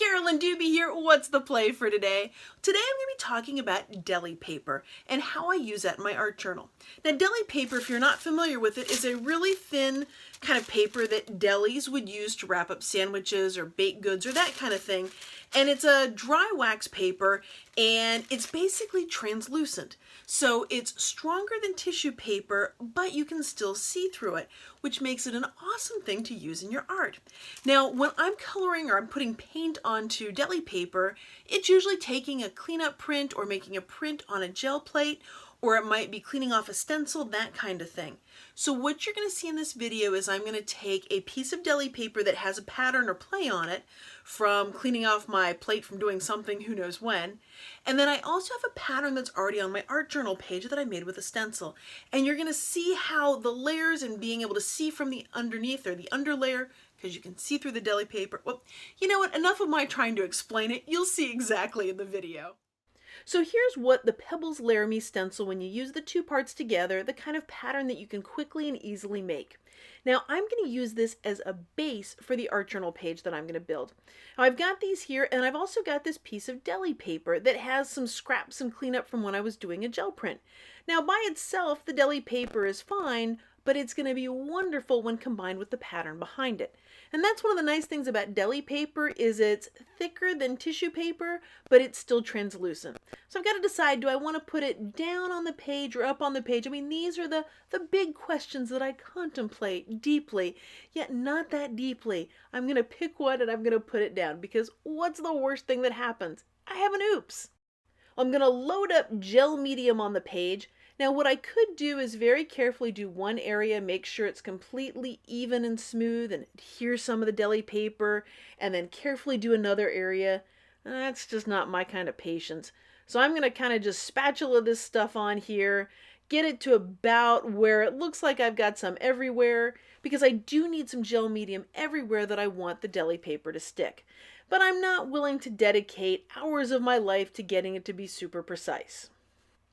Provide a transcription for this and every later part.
Carolyn Doobie here. What's the play for today? Today I'm going to be talking about deli paper and how I use that in my art journal. Now, deli paper, if you're not familiar with it, is a really thin kind of paper that delis would use to wrap up sandwiches or baked goods or that kind of thing. And it's a dry wax paper and it's basically translucent. So it's stronger than tissue paper, but you can still see through it, which makes it an awesome thing to use in your art. Now, when I'm coloring or I'm putting paint onto deli paper, it's usually taking a cleanup print or making a print on a gel plate, or it might be cleaning off a stencil, that kind of thing. So what you're going to see in this video is I'm going to take a piece of deli paper that has a pattern or play on it from cleaning off my plate from doing something who knows when. And then I also have a pattern that's already on my art journal page that I made with a stencil. And you're going to see how the layers and being able to see from the underneath or the underlayer, because you can see through the deli paper. Well, you know what? Enough of my trying to explain it. You'll see exactly in the video. So here's what the Pebbles Laramie stencil, when you use the two parts together, the kind of pattern that you can quickly and easily make. Now I'm going to use this as a base for the art journal page that I'm going to build. Now I've got these here, and I've also got this piece of deli paper that has some scraps and cleanup from when I was doing a gel print. Now by itself, the deli paper is fine, but it's going to be wonderful when combined with the pattern behind it. And that's one of the nice things about deli paper is it's thicker than tissue paper, but it's still translucent. So I've got to decide, do I want to put it down on the page or up on the page? I mean, these are the big questions that I contemplate deeply, yet not that deeply. I'm going to pick one and I'm going to put it down, because what's the worst thing that happens? I have an oops. I'm going to load up gel medium on the page. Now what I could do is very carefully do one area, make sure it's completely even and smooth and adhere some of the deli paper, and then carefully do another area. That's just not my kind of patience. So I'm going to kind of just spatula this stuff on here, get it to about where it looks like I've got some everywhere, because I do need some gel medium everywhere that I want the deli paper to stick. But I'm not willing to dedicate hours of my life to getting it to be super precise.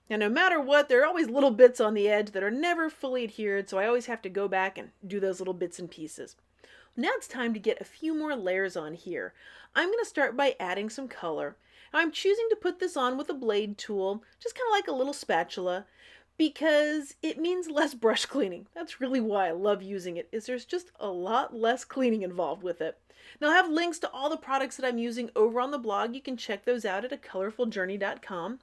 Now, no matter what, there are always little bits on the edge that are never fully adhered, so I always have to go back and do those little bits and pieces. Now it's time to get a few more layers on here. I'm going to start by adding some color. Now, I'm choosing to put this on with a blade tool, just kind of like a little spatula, because it means less brush cleaning. That's really why I love using it, is there's just a lot less cleaning involved with it. Now, I have links to all the products that I'm using over on the blog. You can check those out at acolorfuljourney.com.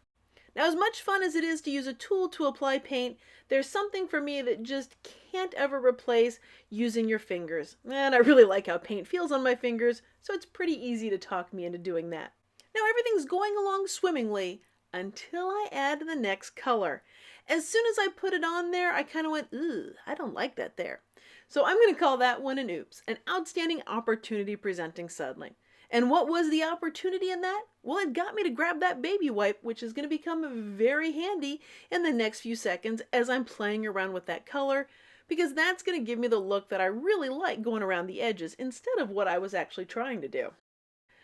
Now, as much fun as it is to use a tool to apply paint, there's something for me that just can't ever replace using your fingers. And I really like how paint feels on my fingers, so it's pretty easy to talk me into doing that. Now everything's going along swimmingly until I add the next color. As soon as I put it on there, I kind of went, "Ugh, I don't like that there." So I'm going to call that one an oops, an outstanding opportunity presenting suddenly. And what was the opportunity in that? Well, it got me to grab that baby wipe, which is going to become very handy in the next few seconds as I'm playing around with that color, because that's going to give me the look that I really like going around the edges instead of what I was actually trying to do.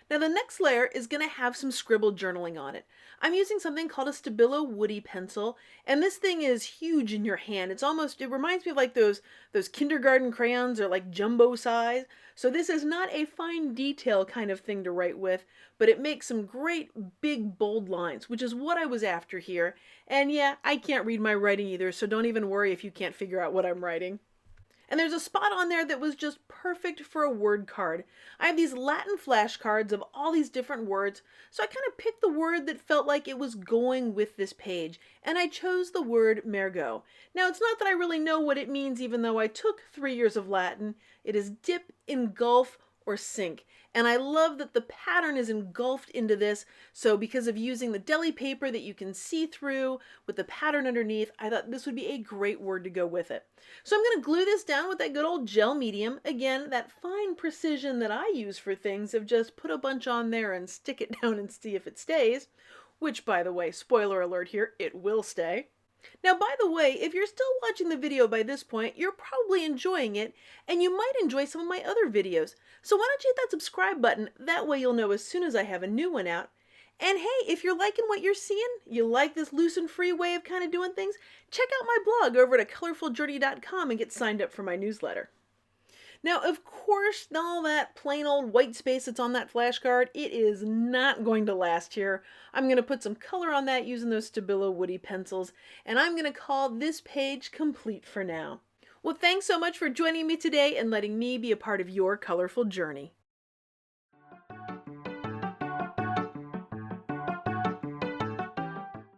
Now the next layer is going to have some Scribble journaling on it. I'm using something called a Stabilo Woody pencil, and this thing is huge in your hand. It reminds me of like those kindergarten crayons, or like jumbo size. So this is not a fine detail kind of thing to write with, but it makes some great big bold lines, which is what I was after here. And yeah, I can't read my writing either, so don't even worry if you can't figure out what I'm writing. And there's a spot on there that was just perfect for a word card. I have these Latin flashcards of all these different words, so I kind of picked the word that felt like it was going with this page, and I chose the word mergot. Now, it's not that I really know what it means, even though I took 3 years of Latin. It is dip, engulf, or sink. And I love that the pattern is engulfed into this, so because of using the deli paper that you can see through with the pattern underneath, I thought this would be a great word to go with it. So I'm going to glue this down with that good old gel medium. Again, that fine precision that I use for things of just put a bunch on there and stick it down and see if it stays, which, by the way, spoiler alert here, it will stay. Now, by the way, if you're still watching the video by this point, you're probably enjoying it, and you might enjoy some of my other videos. So why don't you hit that subscribe button? That way you'll know as soon as I have a new one out. And hey, if you're liking what you're seeing, you like this loose and free way of kind of doing things, check out my blog over at acolorfuljourney.com and get signed up for my newsletter. Now, of course, all that plain old white space that's on that flashcard, it is not going to last here. I'm going to put some color on that using those Stabilo woody pencils, and I'm going to call this page complete for now. Well, thanks so much for joining me today and letting me be a part of your colorful journey.